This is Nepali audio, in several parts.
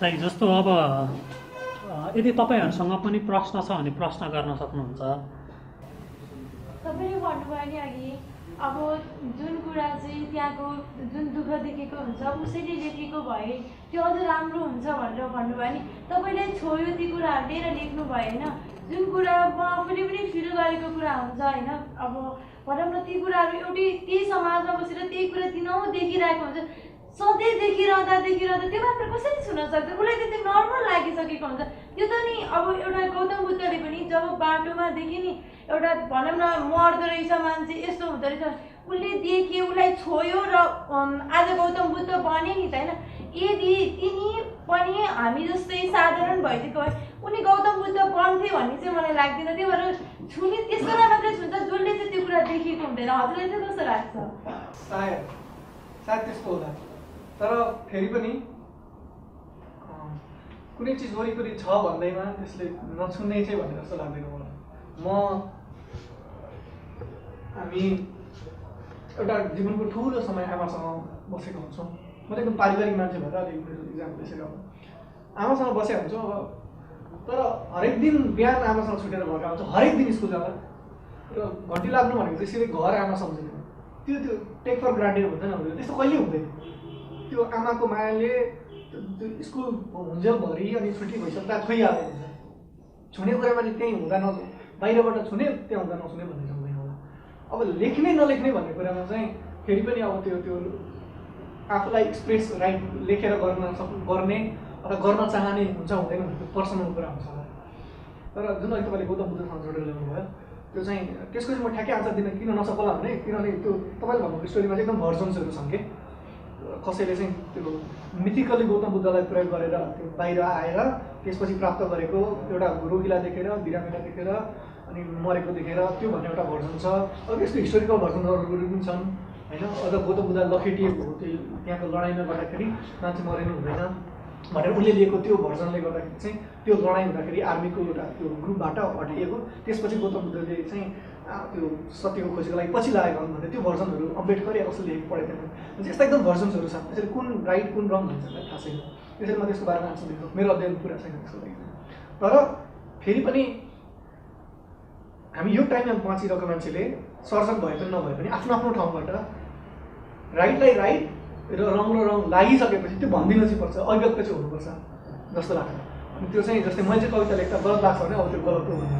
राइट। जस्तो अब यदि तपाईहरुसँग पनि प्रश्न छ भने प्रश्न गर्न सक्नुहुन्छ। तपाईले भन्नुभयो नि अघि अब जुन कुरा चाहिँ त्यहाँको जुन दुःख देखेको हुन्छ उसैले लेखेको भए त्यो अझ राम्रो हुन्छ भनेर भन्नुभयो नि। तपाईले छोयो ती कुराहरू लिएर लेख्नु भएन। जुन कुरा म आफूले पनि फिल गरेको कुरा हुन्छ होइन, अब भनौँ न ती कुराहरू एउटै त्यही समाजमा बसेर त्यही कुरा दिनौँ देखिरहेको हुन्छ। सधैँ देखिरहँदा त्यो मात्र कसरी सुन्न सक्छ? उसलाई त्यति नर्मल लागिसकेको हुन्छ। त्यो त नि अब एउटा गौतम बुद्धले पनि जब बाटोमा देखे नि एउटा भनौँ न मर्दो रहेछ मान्छे, यस्तो हुँदो रहेछ, उसले देखे, उसलाई छोयो र आज गौतम बुद्ध बने नि त होइन। यदि तिनी पनि हामी जस्तै साधारण भइदिएको भए उनी गौतम बुद्ध बन्थे भन्ने चाहिँ मलाई लाग्दैन। त्यही भएर छुने त्यसकोलाई मात्रै छुन्छ जसले चाहिँ त्यो कुरा देखेको हुँदैन। हजुरलाई चाहिँ कस्तो लाग्छ? सायद त्यस्तो होला, तर फेरि पनि कुनै चिज वरिपरि छ भन्दैमा त्यसले नछुन्ने चाहिँ भन्ने जस्तो लाग्दैन मलाई। हामी एउटा जीवनको ठुलो समय आमासँग बसेको हुन्छौँ। म त एकदम पारिवारिक मान्छे भएर अलिक मेरो इक्जाम्पल यसरी अब आमासँग बसेको हुन्छौँ। अब तर हरेक दिन बिहान आमासँग छुटेर घर आउँछ, हरेक दिन स्कुल जाँदा र घन्टी लाग्नु भनेको चाहिँ सिधै घर आमा सम्झिनु, त्यो टेक फर ग्रान्टेड हुँदैन। त्यस्तो कहिले हुँदैन। त्यो आमाको मायाले त्यो स्कुल हुन्जेलभरि अनि छुट्टी भइसक्दा छोइहालेको हुन्छ। छुने कुरामा चाहिँ त्यहीँ हुँदा बाहिरबाट छुने त्यहाँ हुँदा नछुने भन्ने चाहिँ हुँदैन होला। अब लेख्ने नलेख्ने भन्ने कुरामा चाहिँ फेरि पनि अब त्यो आफूलाई एक्सप्रेस राइट लेखेर गर्ने अथवा गर्न चाहने हुन्छ हुँदैन त्यो पर्सनल कुरा हुन्छ होला। तर जुन अहिले तपाईँले गौतम बुद्धसँग जोडेर ल्याउनु भयो त्यो चाहिँ त्यसको चाहिँ म ठ्याक्कै आन्सर दिन किन नसक्ला भने किनभने त्यो तपाईँले भन्नुभएको स्टोरीमा चाहिँ एकदम भर्जन्सहरू छन् कि कसैले चाहिँ त्यो मिथिकली गौतम बुद्धलाई प्रयोग गरेर त्यो बाहिर आएर त्यसपछि प्राप्त गरेको एउटा रोगीलाई देखेर बिरामीलाई देखेर अनि मरेको देखेर त्यो भन्ने एउटा भर्जन छ। अब यस्तो हिस्टोरिकल भर्जनहरू पनि छन् होइन। अझ गौतम बुद्ध लखेटिएको हो, त्यो त्यहाँको लडाइँमा गर्दाखेरि मान्छे मरेनु हुँदैन भनेर उनले लिएको त्यो भर्जनले गर्दाखेरि चाहिँ त्यो लडाइँ हुँदाखेरि आर्मीको एउटा त्यो ग्रुपबाट हटाइएको, त्यसपछि गौतम बुद्धले चाहिँ त्यो सत्यको खोजीको लागि पछि लागेको भन्दा त्यो भर्जनहरू अम्बेडकर या कसले लेखेको पढेको थिएन। यस्ता एकदम भर्जन्सहरू छन्। त्यसरी कुन राइट कुन रङ हुन्छ मलाई थाहा छैन, त्यसरी म त्यसको बारेमा आन्सर दिन्छु, मेरो अध्ययन पुरा छैन त्यसको लागि। तर फेरि पनि हामी यो टाइममा बाँचिरहेको मान्छेले सर्जक भए पनि नभए पनि आफ्नो आफ्नो ठाउँबाट राइटलाई राइट र रङ लागिसकेपछि त्यो भनिदिनु चाहिँ पर्छ, अभिव्यक्त चाहिँ हुनुपर्छ जस्तो लाग्छ। अनि त्यो चाहिँ जस्तै मैले चाहिँ कविता लेख्दा गलत लाग्छ भने अब त्यो गलत हो भन्ने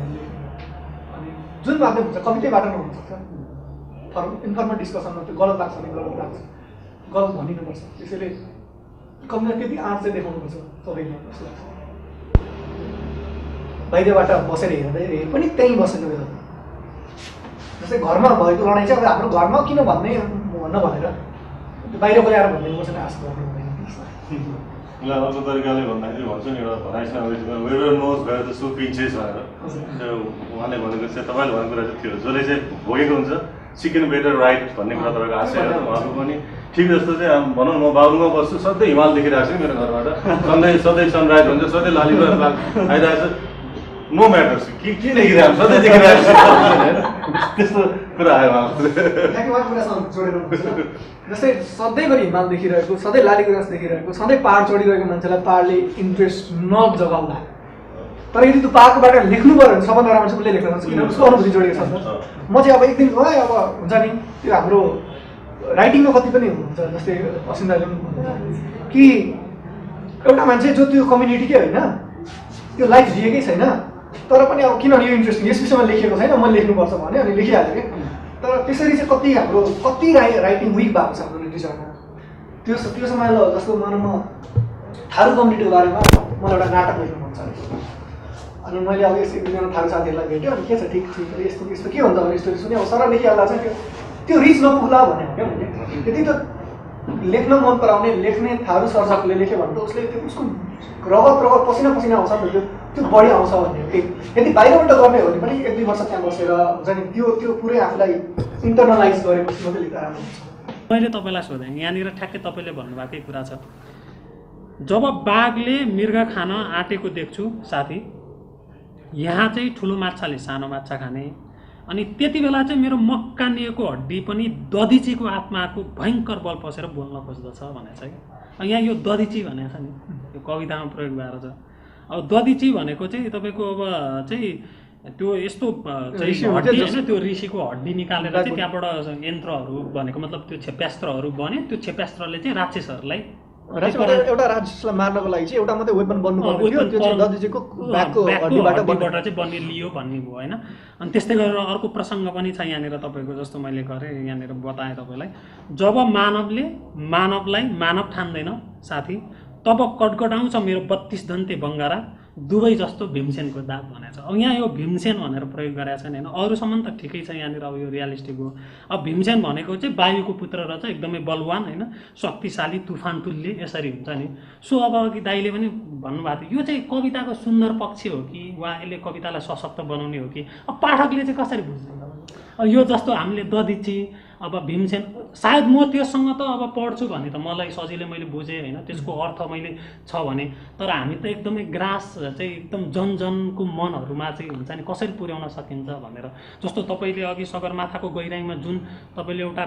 अनि जुन माध्यम हुन्छ कविताबाट नै हुनसक्छ। इन्फर्मल डिस्कसनमा त्यो गलत लाग्छ भने गलत भनिनुपर्छ। त्यसैले कविता त्यति आँट चाहिँ देखाउनुपर्छ सबैले जस्तो लाग्छ। बाहिरबाट बसेर हेर्दै पनि त्यहीँ बसेको बेला जस्तै घरमा भएको लडाइँ चाहिँ अब हाम्रो घरमा किन भन्न भनेर बाहिर बोलाएर भनिदिनुपर्छ नि आशा गर्नु हुँदैन। मलाई अर्को तरिकाले भन्दाखेरि भन्छु नि एउटा भनाइ छ वेयर नोज भएर त सो पिन्चेस भनेर। उहाँले भनेको चाहिँ तपाईँले भनेको कुरा चाहिँ थियो जसले चाहिँ भोगेको हुन्छ सिकेन बेटर राइट भन्ने कुरा तपाईँको आशय हो। उहाँको पनि ठिक जस्तो चाहिँ भनौँ म बाबुमा बस्छु, सधैँ हिमाल देखिरहेको छु मेरो घरबाट, सधैँ सनराइज हुन्छ, सधैँ लालीबाट आइरहेको छ, नो म्याटर्स के देखिरहेको सधैँ देखिरहेको त्यस्तो कुरा आयो जस्तै सधैँभरि हिमाल देखिरहेको, सधैँ लालीगुराँस देखिरहेको, सधैँ पहाड चढिरहेको मान्छेलाई पहाडले इन्ट्रेस्ट नजगाउँदा, तर यदि त्यो पहाडको बाटो लेख्नु पऱ्यो भने सबभन्दा राम्रो चाहिँ उसले लेख्न सक्छ किनभने उसको अनुभूति जोडिएको छ। म चाहिँ अब एक दिन अब हुन्छ नि त्यो हाम्रो राइटिङमा कति पनि हुन्छ जस्तै असिन्दाले पनि भन्नुहुन्छ कि एउटा मान्छे जो त्यो कम्युनिटीकै होइन त्यो लाइफ जिएकै छैन तर पनि अब किनभने यो इन्ट्रेस्टिङ यस विषयमा लेखिएको छैन म लेख्नुपर्छ भने अनि लेखिहाल्यो कि। तर त्यसरी चाहिँ कति राइटिङ विक भएको छ हाम्रो लिटरेचरमा। त्यो समयमा जस्तो म थारू कम्युनिटीको बारेमा मलाई एउटा नाटक लेख्नु मन छ अनि मैले अब यस्तो एकजना थारू साथीहरूलाई भेट्यो अनि के छ ठिक यस्तो के हुन्छ भने स्टोरी सुने अब सरल लेखिहाल्दा चाहिँ त्यो रिच नपुग्ला भन्ने हो क्या मैले। त्यति त लेख्न मन पराउने लेख्ने थारू सर्जकले लेख्यो भने त उसले त्यो उसको रगत पसिना आउँछ नि त त्यो बढी आउँछ भन्ने हो कि। यदि बाहिरबाट गर्ने हो भने पनि 1-2 वर्ष त्यहाँ बसेर हुन्छ नि त्यो पुरै आफूलाई इन्टरनलाइज गरेपछि मात्रै लेख्दा राम्रो हुन्छ। मैले तपाईँलाई सोधेँ यहाँनिर ठ्याक्कै तपाईँले भन्नुभएकै कुरा छ। जब बाघले मृग खान आँटेको देख्छु साथी, यहाँ चाहिँ ठुलो माछाले सानो माछा खाने, अनि त्यति बेला चाहिँ मेरो मक्कानिएको हड्डी पनि दधिचीको आत्माको भयङ्कर बल पसेर बोल्न खोज्दछ भनेको छ कि। यहाँ यो दधिची भनेको छ नि यो कवितामा प्रयोग भएर छ। अब दधिची भनेको चाहिँ तपाईँको अब चाहिँ त्यो यस्तो चाहिँ हड्डी होइन, त्यो ऋषिको हड्डी निकालेर चाहिँ त्यहाँबाट यन्त्रहरू भनेको मतलब त्यो क्षेप्यास्त्रहरू बने। त्यो क्षेप्यास्त्रले चाहिँ राक्षसहरूलाई एउटा राक्षसलाई मार्नको लागि चाहिँ एउटा मात्रै वेपन बन्नुपर्ने थियो, त्यो चाहिँ दधिचीको ब्याकको हड्डीबाट चाहिँ बनिलियो भन्ने भयो होइन। अनि त्यस्तै गरेर अर्को प्रसङ्ग पनि छ यहाँनिर तपाईँको, जस्तो मैले गरेँ यहाँनिर बताएँ तपाईँलाई। जब मानवलाई मानव ठान्दैन साथी, तब कटकटाउँछ मेरो 32 दन्ते बङ्गारा, दुवै जस्तो भीमसेनको दाँत भनेको छ। अब यहाँ यो भीमसेन भनेर प्रयोग गरेको छ नि होइन, अरूसम्म त ठिकै छ यहाँनिर। अब यो रियलिस्टिक हो। अब भीमसेन भनेको चाहिँ वायुको पुत्र र चाहिँ एकदमै बलवान होइन, शक्तिशाली, तुफान तुल्य यसरी हुन्छ नि। सो अब अघि दाइले पनि भन्नुभएको थियो यो चाहिँ कविताको सुन्दर पक्ष हो कि वा यसले कवितालाई सशक्त बनाउने हो कि, अब पाठकले चाहिँ कसरी बुझ्दैन? अब यो जस्तो हामीले दधिची अब भीमसेन सायद म त्योसँग त अब पढ्छु भने त मलाई सजिलै मैले बुझेँ होइन, त्यसको अर्थ मैले छ भने। तर हामी त एकदमै ग्रास चाहिँ एकदम जनजनको मनहरूमा चाहिँ हुन्छ नि कसरी पुर्याउन सकिन्छ भनेर। जस्तो तपाईँले अघि सगरमाथाको गहिराइमा जुन तपाईँले एउटा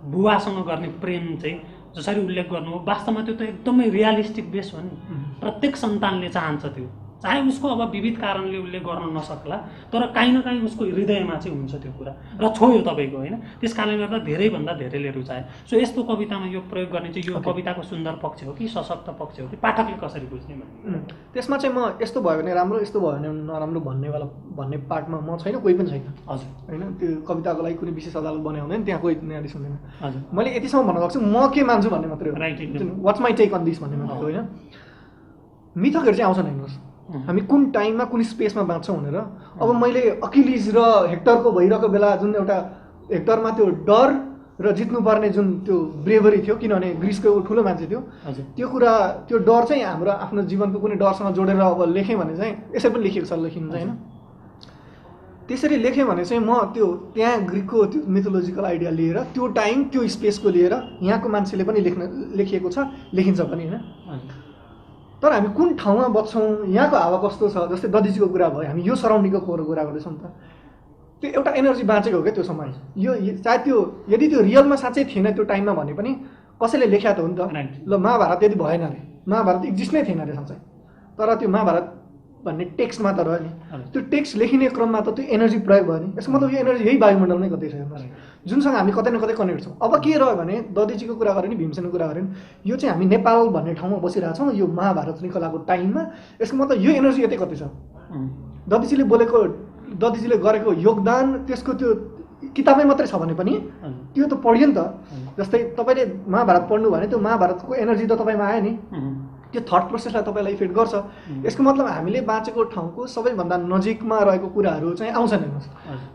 बुवासँग गर्ने प्रेम चाहिँ जसरी उल्लेख गर्नुभयो, वास्तवमा त्यो त एकदमै रियलिस्टिक बेस हो नि। प्रत्येक सन्तानले चाहन्छ त्यो, चाहे उसको अब विविध कारणले उसले गर्न नसक्ला, तर काहीँ न काहीँ उसको हृदयमा चाहिँ हुन्छ त्यो कुरा र छोयो तपाईँको होइन। त्यस कारणले गर्दा धेरैभन्दा धेरैले रुचाए। सो यस्तो कवितामा यो प्रयोग गर्ने चाहिँ यो कविताको सुन्दर पक्ष हो कि सशक्त पक्ष हो कि पाठकले कसरी बुझ्ने भन्ने। त्यसमा चाहिँ म यस्तो भयो भने राम्रो, यस्तो भयो भने नराम्रो भन्ने पार्टमा म छैन, कोही पनि छैन। हजुर होइन, त्यो कविताको लागि कुनै विशेष अदालत बनायो हुँदैन, त्यहाँ कोही न्यायाधीश हुँदैन। हजुर मैले यतिसम्म भन्न सक्छु म के मान्छु भन्ने मात्रै हो। Right, what's my take on this भन्ने मात्रै हो होइन। मिथकहरू चाहिँ आउँछन् हेर्नुहोस्, हामी कुन टाइममा कुन स्पेसमा बाँच्छौँ भनेर। अब मैले अकिलिज र हेक्टरको भइरहेको बेला जुन एउटा हेक्टरमा त्यो डर र जित्नुपर्ने जुन त्यो ब्रेभरी थियो, किनभने ग्रिसको ठुलो मान्छे थियो, त्यो कुरा त्यो डर चाहिँ हाम्रो आफ्नो जीवनको कुनै डरसँग जोडेर अब लेखेँ भने चाहिँ यसरी पनि लेखिएको छ लेखिन्छ होइन। त्यसरी लेखेँ भने चाहिँ म त्यो त्यहाँ ग्रिकको त्यो मिथोलोजिकल आइडिया लिएर त्यो टाइम त्यो स्पेसको लिएर यहाँको मान्छेले पनि लेखिएको छ, लेखिन्छ पनि होइन। तर हामी कुन ठाउँमा बस्छौँ, यहाँको हावा कस्तो छ, जस्तै दधिचीको कुरा भयो, हामी यो सराउन्डिङको कुरा गर्दैछौँ त, त्यो एउटा एनर्जी बाँचेको हो क्या त्यो समय। यो चाहे त्यो यदि त्यो रियलमा साँच्चै थिएन त्यो टाइममा भने पनि कसैले लेख्या त हो नि त। ल महाभारत यदि भएन अरे, महाभारत एक्जिस्ट नै थिएन अरे साँच्चै, तर त्यो महाभारत भन्ने टेक्स्टमा त रह्यो नि। त्यो टेक्स्ट लेखिने क्रममा त त्यो एनर्जी प्रयोग भयो नि। यसको मतलब यो एनर्जी यही वायुमण्डलमै कतै छ हेर्नुहोस्, जुनसँग हामी कतै न कतै कनेक्ट छौँ। अब के रह्यो भने दधिचीको कुरा गऱ्यो नि, भीमसेनको कुरा गऱ्यो नि, यो चाहिँ हामी नेपाल भन्ने ठाउँमा बसिरहेछौँ यो महाभारत श्रृङ्खलाको टाइममा। यसको मतलब यो एनर्जी यतै कतै छ। दधिचीले गरेको योगदान त्यसको त्यो किताबै मात्रै छ भने पनि त्यो त पढ्यो नि त। जस्तै तपाईँले महाभारत पढ्नु भने त्यो महाभारतको एनर्जी त तपाईँमा आयो नि, त्यो थट प्रोसेसलाई तपाईँलाई इफेक्ट गर्छ। यसको मतलब हामीले बाँचेको ठाउँको सबैभन्दा नजिकमा रहेको कुराहरू चाहिँ आउँछन् हेर्नुहोस्।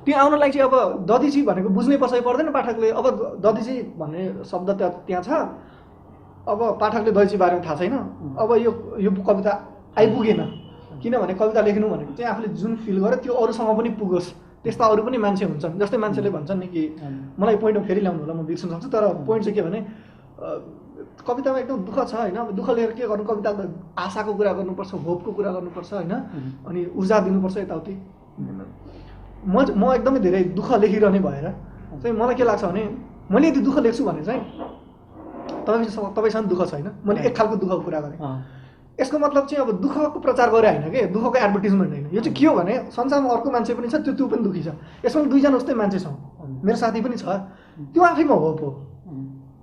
त्यो आउनलाई चाहिँ अब दधिची भनेको बुझ्नै पर्छ कि पर्दैन पाठकले। अब दधिची भन्ने शब्द त त्यहाँ छ, अब पाठकले दधिची बारेमा थाहा छैन। अब यो कविता आइपुगेन, किनभने कविता लेख्नु भनेको चाहिँ आफूले जुन फिल गर्यो त्यो अरूसँग पनि पुगोस्। त्यस्ता अरू पनि मान्छे हुन्छन्, जस्तै मान्छेले भन्छन् नि कि मलाई पोइन्टमा फेरि ल्याउनु होला, म बिर्सन सक्छु, तर पोइन्ट चाहिँ के भने कवितामा एकदम दुःख छ होइन। दुःख लिएर के गर्नु, कविता त आशाको कुरा गर्नुपर्छ, होपको कुरा गर्नुपर्छ होइन, अनि ऊर्जा दिनुपर्छ यताउति। म एकदमै धेरै दुःख लेखिरहने भएर चाहिँ मलाई के लाग्छ भने मैले यदि दुःख लेख्छु भने चाहिँ तपाईँसँग दुःख छैन, मैले एक खालको दुःखको कुरा गरेँ। यसको मतलब चाहिँ अब दुःखको प्रचार गरे होइन कि, दुःखको एडभर्टिजमेन्ट होइन। यो चाहिँ के हो भने संसारमा अर्को मान्छे पनि छ, त्यो पनि दुःखी छ। यसमा दुईजना उस्तै मान्छे छौँ, मेरो साथी पनि छ, त्यो आफैमा होप हो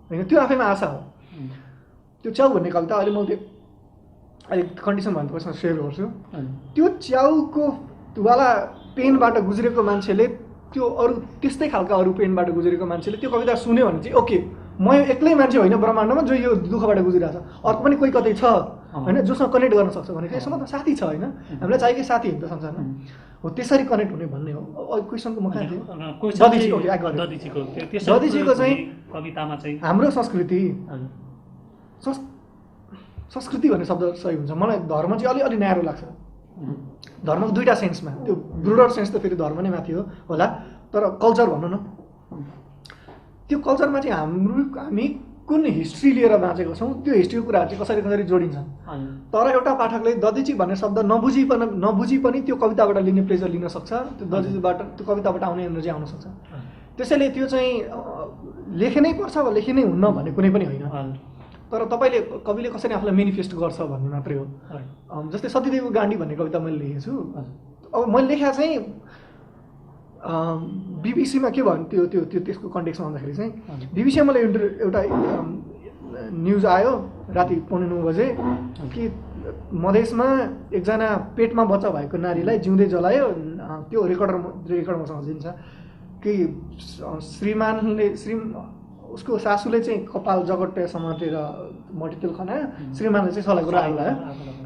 होइन, त्यो आफैमा आशा हो। त्यो च्याउ भन्ने कविता अहिले मैले अलिक कन्डिसन भन्नु पर्छ सेयर गर्छु। त्यो च्याउको वाला पेनबाट गुज्रेको मान्छेले त्यो अरू त्यस्तै खालका अरू पेनबाट गुज्रेको मान्छेले त्यो कविता सुन्यो भने चाहिँ ओके, म यो एक्लै मान्छे होइन ब्रह्माण्डमा जो यो दुःखबाट गुज्रिरहेको छ, अर्को पनि कोही कतै छ होइन जोसँग कनेक्ट गर्न सक्छ भने चाहिँ यसमा त साथी छ होइन। हामीलाई चाहिएको साथी हुन्छ संसारमा, हो त्यसरी कनेक्ट हुने भन्ने हो। क्वेसनको म कहाँ थिएँ, दधिचीको चाहिँ कवितामा चाहिँ हाम्रो संस्कृति भन्ने शब्द सही हुन्छ। मलाई धर्म चाहिँ अलि न्यारो लाग्छ। धर्मको दुईवटा सेन्समा, त्यो ब्रुडर सेन्स त फेरि धर्म नै माथि हो होला, तर कल्चर भनौँ न, त्यो कल्चरमा चाहिँ हामी कुन हिस्ट्री लिएर बाँचेको छौँ त्यो हिस्ट्रीको कुराहरू चाहिँ कसरी जोडिन्छन्। तर एउटा पाठकले दधिची भन्ने शब्द नबुझी पनि त्यो कविताबाट लिने प्लेजर लिन सक्छ, त्यो दधिचीबाट त्यो कविताबाट आउने एनर्जी आउन सक्छ। त्यसैले त्यो चाहिँ लेख्नै पर्छ वा लेखिनै हुन्न भन्ने कुनै पनि होइन। तर तपाईँले कविले कसरी आफूलाई मेनिफेस्ट गर्छ भन्ने मात्रै हो। जस्तै सतीदेवीको गाण्डी भन्ने कविता मैले लेखेको छु। अब मैले लेखेको चाहिँ बिबिसीमा के भन्यो त्यो त्यसको कन्टेक्स्टमा भन्दाखेरि चाहिँ बिबिसीमा मलाई एउटा न्युज आयो राति 9:15 बजे कि मधेसमा एकजना पेटमा बच्चा भएको नारीलाई जिउँदै जलायो। त्यो रेकर्ड मसँग दिन्छ कि उसको सासूले चाहिँ कपाल जगट्टे समातेर मट्टीतेल खनायो, श्रीमानले चाहिँ सलाइको आगो लगायो।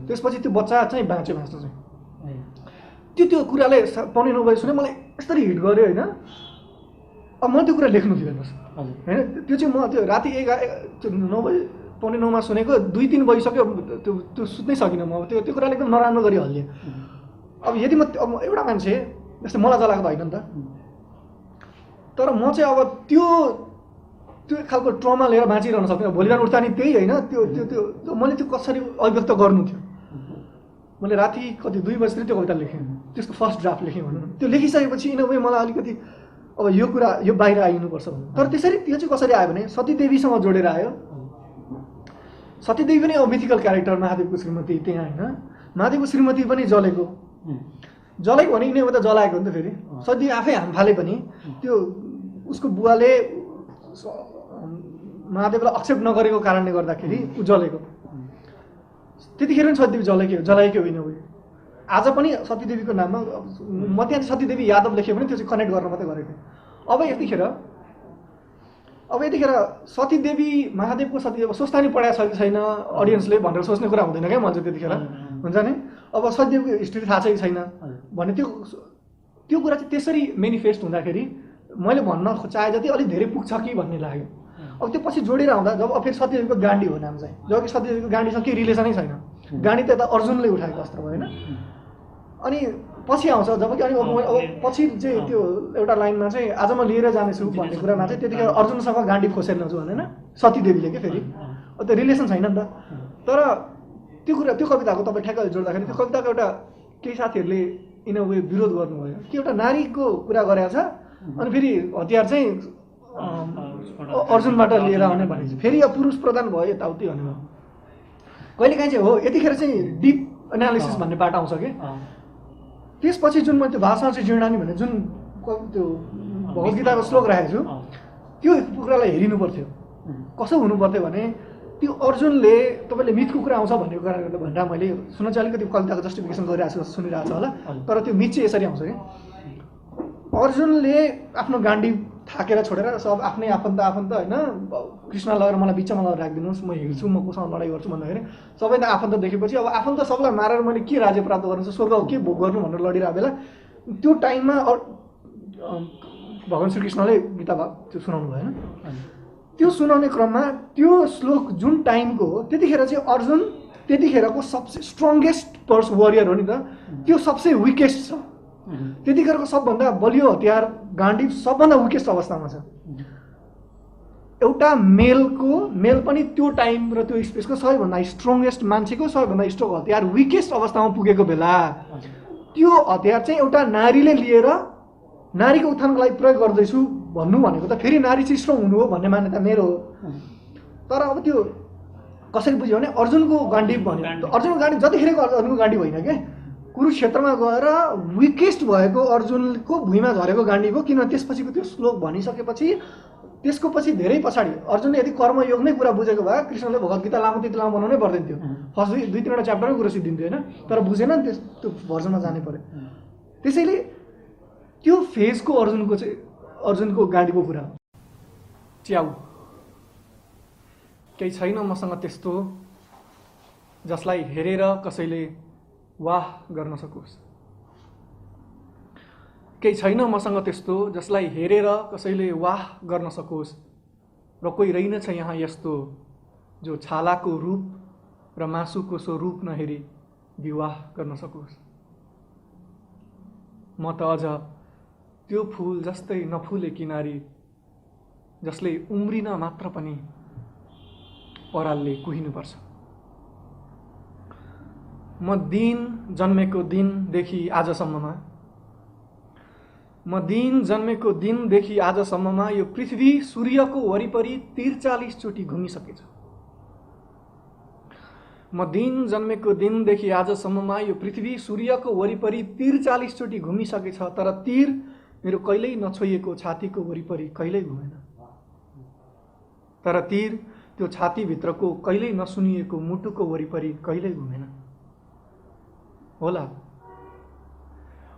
त्यसपछि त्यो बच्चा चाहिँ बाँच्यो चाहिँ त्यो कुराले 9:15 बजी सुने मलाई यस्तरी हिट गर्यो होइन। अब मैले त्यो कुरा लेख्नु थियो हेर्नुहोस् होइन। त्यो चाहिँ म त्यो राति 9 बजी 9:15 सुनेको 2-3 बजिसक्यो त्यो सुत्नै सकिनँ म। त्यो कुराले एकदम नराम्रो गरी हल्लिएँ। अब यदि म एउटा मान्छे जस्तै मलाई जलाएको त होइन नि त, तर म चाहिँ अब त्यो खालको ट्रमा लिएर बाँचिरहन सक्दिनँ। भोलि बिहान उठ्दा नि त्यही होइन। त्यो मैले त्यो कसरी अभिव्यक्त गर्नु थियो। मैले राति कति 2 बजीतिर त्यो कविता लेखेँ, त्यसको फर्स्ट ड्राफ्ट लेखेँ भनौँ न। त्यो लेखिसकेपछि इन वे मलाई अलिकति अब यो कुरा यो बाहिर आइनुपर्छ भन्नु। तर त्यसरी त्यो चाहिँ कसरी आयो भने सतीदेवीसँग जोडेर आयो। सतीदेवी पनि मिथिकल क्यारेक्टर, महादेवको श्रीमती त्यहाँ होइन। महादेवको श्रीमती पनि जलेको भने यिनै त जलाएको हो नि त। फेरि सती आफै हाम फाले पनि त्यो उसको बुवाले महादेवलाई एक्सेप्ट नगरेको कारणले गर्दाखेरि ऊ जलेको। त्यतिखेर पनि सतीदेवी जलाएकै होइन। आज पनि सतीदेवीको नाममा म त्यहाँ सतीदेवी यादव लेखेँ भने त्यो चाहिँ कनेक्ट गर्न मात्रै गरेको थिएँ। अब यतिखेर सतीदेवी महादेवको सती अब स्वस्थानी पढाएको छ कि छैन अडियन्सले भनेर सोच्ने कुरा हुँदैन क्या मन चाहिँ त्यतिखेर हुन्छ नि। अब सतीदेवीको हिस्ट्री थाहा छ कि छैन भने त्यो कुरा चाहिँ त्यसरी मेनिफेस्ट हुँदाखेरि मैले भन्न चाहे जति अलिक धेरै पुग्छ कि भन्ने लाग्यो। अब त्यो पछि जोडेर आउँदा जब फेरि सतीदेवीको गाण्डी हो नाम चाहिँ, जब कि सतीदेवीको गाण्डीसँग केही रिलेसनै छैन। गाण्डी त यता अर्जुनले उठाएको अस्त्र होइन। अनि पछि आउँछ जब कि अनि पछि चाहिँ त्यो एउटा लाइनमा चाहिँ आज म लिएर जानेछु भन्ने कुरामा चाहिँ त्यतिखेर अर्जुनसँग गाण्डी खोसेर ल्याउँछु भनेन सतीदेवीले के फेरि त्यो रिलेसन छैन नि त। तर त्यो कविताको तपाईँ ठ्याक्कै जोड्दाखेरि त्यो कविताको एउटा केही साथीहरूले इन अ वे विरोध गर्नुभयो कि एउटा नारीको कुरा गरेको छ अनि फेरि हतियार चाहिँ अर्जुनबाट लिएर आउने भनेपछि फेरि अब पुरुष प्रधान भयो यताउति भनेर कहिलेकाहीँ चाहिँ हो। यतिखेर चाहिँ डिप एनालिसिस भन्ने पार्ट आउँछ कि त्यसपछि जुन मैले त्यो भाषा चाहिँ जीर्णानी भन्ने जुन त्यो भगवद्गीताको श्लोक राखेको छु त्यो कुरालाई हेरिनु पर्थ्यो। कसो हुनु पर्थ्यो भने त्यो अर्जुनले तपाईँले मिथको कुरा आउँछ भन्ने कारणले गर्दा भनेर मैले सुन्न चाहिँ अलिकति कविताको जस्टिफिकेसन गरिरहेको छु सुनिरहेको छ होला। तर त्यो मिथ चाहिँ यसरी आउँछ कि अर्जुनले आफ्नो गाण्डी थाकेर छोडेर सब आफ्नै आफन्त होइन कृष्ण लगेर मलाई बिचमा लगेर राखिदिनुहोस् म हिँड्छु म कोसँग लडाइँ गर्छु भन्दाखेरि सबैले आफन्त देखेपछि अब आफन्त सबलाई मारेर मैले के राज्य प्राप्त गर्नु छ स्वर्ग के भोग गर्नु भनेर लडिरहेको बेला त्यो टाइममा भगवान् श्रीकृष्णले गीता त्यो सुनाउनु भएन। त्यो सुनाउने क्रममा त्यो श्लोक जुन टाइमको हो त्यतिखेर चाहिँ अर्जुन त्यतिखेरको सबसे स्ट्रङ्गेस्ट वरियर हो नि त, त्यो सबसे विकेस्ट छ। त्यतिखेरको सबभन्दा बलियो हतियार गाण्डी सबभन्दा विकेस्ट अवस्थामा छ। एउटा मेल पनि त्यो टाइम र त्यो स्पेसको सबैभन्दा स्ट्रङ्गेस्ट मान्छेको सबैभन्दा स्ट्रङ हतियार विकेस्ट अवस्थामा पुगेको बेला त्यो हतियार चाहिँ एउटा नारीले लिएर नारीको उत्थानको लागि प्रयोग गर्दैछु भन्नु भनेको त फेरि नारी चाहिँ स्ट्रङ हुनु हो भन्ने मान्यता मेरो हो। तर अब त्यो कसरी बुझ्यो भने अर्जुनको गाण्डी भन्यो। अर्जुनको गाण्डी जतिखेरको अर्जुनको गाण्डी होइन क्या, कुरुक्षेत्रमा गएर विकेस्ट भएको अर्जुनको भुइँमा झरेको गाण्डी हो। किनभने त्यसपछिको त्यो श्लोक भनिसकेपछि त्यसको पछि धेरै पछाडि अर्जुनले यदि कर्मयोग नै कुरा बुझेको भए कृष्णले भगवद्गीता लामो त्यति लामो बनाउनै पर्दैन थियो। फर्स्ट 2-3वटा च्याप्टरमै कुरा सिद्धिन्थ्यो होइन। तर बुझेन नि त्यो भर्जनमा जानै पर्यो। त्यसैले त्यो फेजको अर्जुनको गाडीको कुरा च्याउ केही छैन मसँग त्यस्तो जसलाई हेरेर कसैले वाह गर्न सकोस्। केही छैन मसँग त्यस्तो जसलाई हेरेर कसैले वाह गर्न सकोस् र कोही रहेनछ यहाँ यस्तो जो छालाको रूप र मासुको स्वरूप नहेरी विवाह गर्न सकोस्। म त अझ त्यो फूल जस्तै नफुले किनारी जसले उम्रिन मात्र पनि परालले कुहिनुपर्छ। म दिन जन्मेको दिनदेखि आजसम्ममा यो पृथ्वी सूर्यको वरिपरि 43 चोटि घुमिसकेछ। म दिन जन्मेको दिनदेखि आजसम्ममा यो पृथ्वी सूर्यको वरिपरि 43 चोटि घुमिसकेछ, तर तीर मेरो कहिल्यै नछोइएको छातीको वरिपरि कहिल्यै घुमेन। तर तीर त्यो छातीभित्रको कहिल्यै नसुनिएको मुटुको वरिपरि कहिल्यै घुमेन।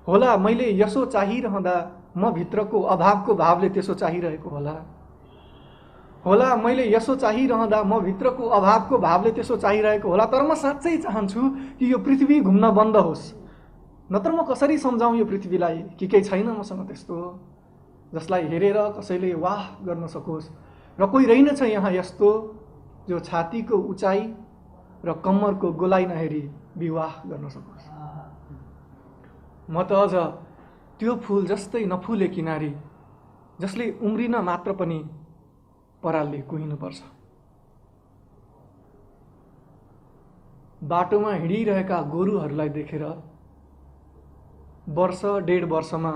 होला मैले यसो चाहिरहँदा म भित्रको अभावको भावले त्यसो चाहिरहेको होला मैले यसो चाहिरहँदा म भित्रको अभावको भावले त्यसो चाहिरहेको होला। तर म साँच्चै चाहन्छु कि यो पृथ्वी घुम्न बन्द होस्, नत्र म कसरी सम्झाउँ यो पृथ्वीलाई कि केही छैन मसँग त्यस्तो जसलाई हेरेर कसैले वाह गर्न सकोस्, र कोही रहेनछ यहाँ यस्तो जो छातीको उचाइ र कम्मरको गोलाइ नहेरी विवाह गर्न सकोस्। म त अझ त्यो फूल जस्तै नफुले किनारी जसले उम्रिन मात्र पनि परालले कुहिनुपर्छ। बाटोमा हिँडिरहेका गोरुहरूलाई देखेर वर्ष 1.5 वर्षमा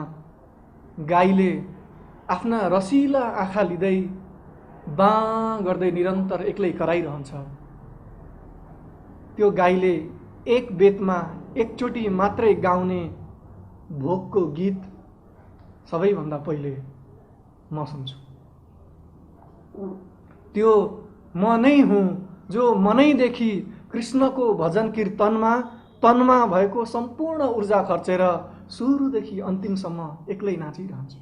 गाईले आफ्ना रसिला आँखा लिँदै बाँ गर्दै निरन्तर एक्लै कराइरहन्छ। त्यो गाईले एक बेतमा एकचोटि मात्रै गाउने भोकको गीत सबैभन्दा पहिले म सुन्छु। त्यो म नै हुँ जो मनैदेखि कृष्णको भजन कीर्तनमा भएको सम्पूर्ण ऊर्जा खर्चेर सुरुदेखि अन्तिमसम्म एक्लै नाचिरहन्छु।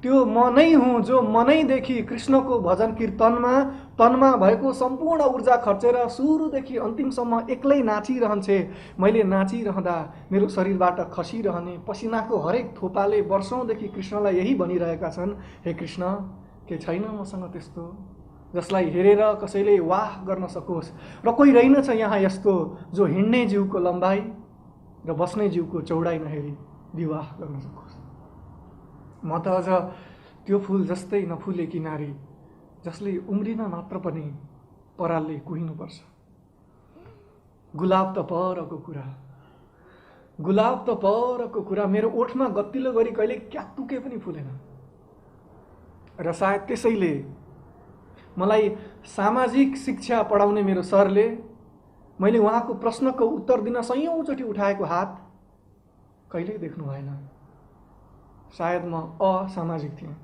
त्यो म नै हुँ जो मनैदेखि कृष्णको भजन कीर्तनमा भएको सम्पूर्ण ऊर्जा खर्चेर सुरुदेखि अन्तिमसम्म एक्लै नाचिरहन्छे। मैले नाचिरहँदा मेरो शरीरबाट खसिरहने पसिनाको हरेक थोपाले वर्षौंदेखि कृष्णलाई यही भनिरहेका छन्, हे कृष्ण के छैन मसँग त्यस्तो जसलाई हेरेर कसैले वाह गर्न सकोस्, र कोही रहेनछ यहाँ यस्तो जो हिँड्ने जिउको लम्बाइ र बस्ने जिउको चौडाइ नहेरी विवाह गर्न सकोस्। म त अझ त्यो फूल जस्तै नफुले किनारी जसले उम्रिन मात्र पनि परालले कुहिनुपर्छ। गुलाब त परको कुरा मेरो ओठमा गत्तिलो गरी कहिले क्याक्टुके पनि फुलेन। र सायद त्यसैले मलाई सामाजिक शिक्षा पढाउने मेरो सरले मैले उहाँको प्रश्नको उत्तर दिन सयौंचोटि उठाएको हात कहिल्यै देख्नु भएन। सायद म असामाजिक थिएँ।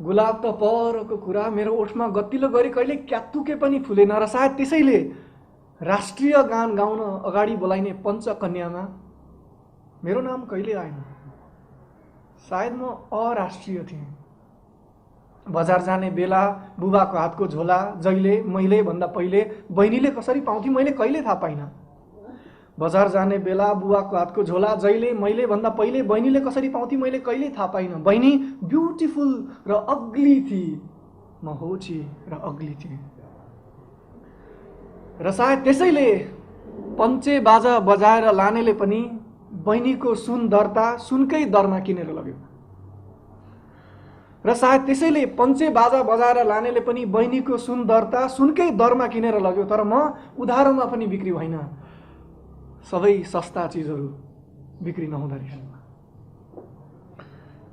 गुलाब त परको कुरा मेरो ओठमा गत्तिलो गरी कहिले क्याक्टुके पनि फुलेन। र सायद त्यसैले राष्ट्रिय गान गाउन अगाडि बोलाइने पञ्चकन्यामा मेरो नाम कहिले आएन। सायद म अराष्ट्रिय थिएँ। बजार जाने बेला बुबाको हातको झोला जहिले मैले भन्दा पहिले बहिनीले कसरी पाउँथे मैले कहिले थाहा पाइनँ। बजार जाने बेला बुबाको हातको झोला जहिले मैले भन्दा पहिले बहिनीले कसरी पाउँथे मैले कहिले थाहा पाइनँ। बहिनी ब्युटिफुल र अग्ली थिए, म होची र अग्ली थिएँ। र सायद त्यसैले पञ्चे बाजा बजाएर लानेले पनि बहिनीको सुन दर्ता सुनकै दरमा किनेर लग्यो। र सायद त्यसैले पञ्चे बाजा बजाएर लानेले पनि बहिनीको सुन दर्ता सुनकै दरमा किनेर लग्यो। तर म उधारोमा पनि बिक्री भइन। सबै सस्ता चिजहरू बिक्री नहुँदो रहेछ।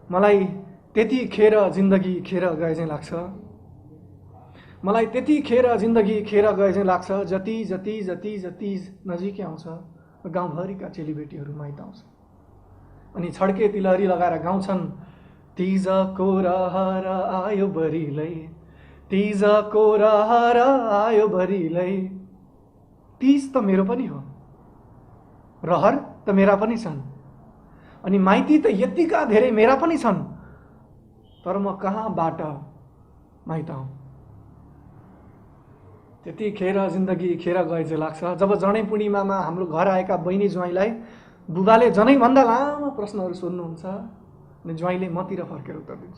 मलाई त्यतिखेर जिन्दगी खेर गए चाहिँ लाग्छ। मलाई त्यतिखेर जिन्दगी खेर गए चाहिँ लाग्छ जति जति जति जति नजिकै आउँछ गाउँभरिका चेलीबेटीहरू माइत आउँछ अनि छड्के तिलहरी लगाएर गाउँछन्, तीजको रहर आयो बरिलै, तीजको रहर आयो बरिलै। तीज त मेरो पनि हो, रहर त मेरा पनि छन्, अनि माइती त यतिका धेरै मेरा पनि छन्। तर म कहाँबाट माइत आउँ? त्यतिखेर जिन्दगी खेर गए चाहिँ लाग्छ जब जनै पूर्णिमामा हाम्रो घर आएका बहिनी ज्वाइँलाई बुबाले जनैभन्दा लामो प्रश्नहरू सोध्नुहुन्छ अनि ज्वाइँले मतिर फर्केर उत्तर दिन्छ।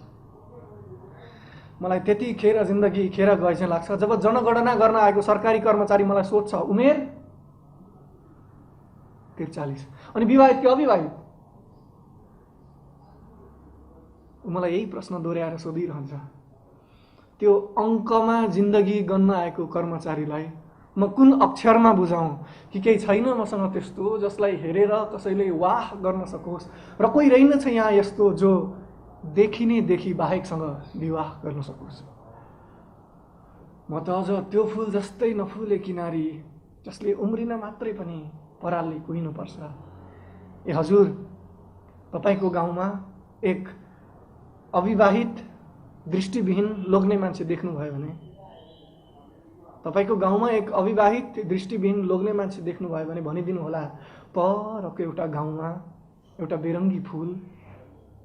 मलाई त्यतिखेर जिन्दगी खेर गए चाहिँ लाग्छ जब जनगणना गर्न आएको सरकारी कर्मचारी मलाई सोध्छ उमेर 43 अनि विवाहित कि अविवाहित? मलाई यही प्रश्न दोहोऱ्याएर सोधिरहन्छ। त्यो अङ्कमा जिन्दगी गन्न आएको कर्मचारीलाई म कुन अक्षरमा बुझाउँ कि केही छैन मसँग त्यस्तो जसलाई हेरेर कसैले वाह गर्न सकोस्, र कोही रहेनछ यहाँ यस्तो जो देखिने देखि बाहेकसँग विवाह गर्न सकोस्। म त अझ त्यो फुल जस्तै नफुलेकी नारी जसले उम्रिन मात्रै पनि परालले कुहिनुपर्छ। ए हजुर, तपाईँको गाउँमा एक अविवाहित दृष्टिविहीन लोग्ने मान्छे देख्नुभयो भने, तपाईँको गाउँमा एक अविवाहित दृष्टिविहीन लोग्ने मान्छे देख्नुभयो भने भनिदिनु होला, परको एउटा गाउँमा एउटा बेरङ्गी फुल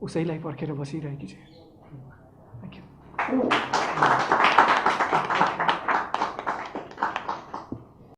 उसैलाई पर्खेर बसिरहेकी छ।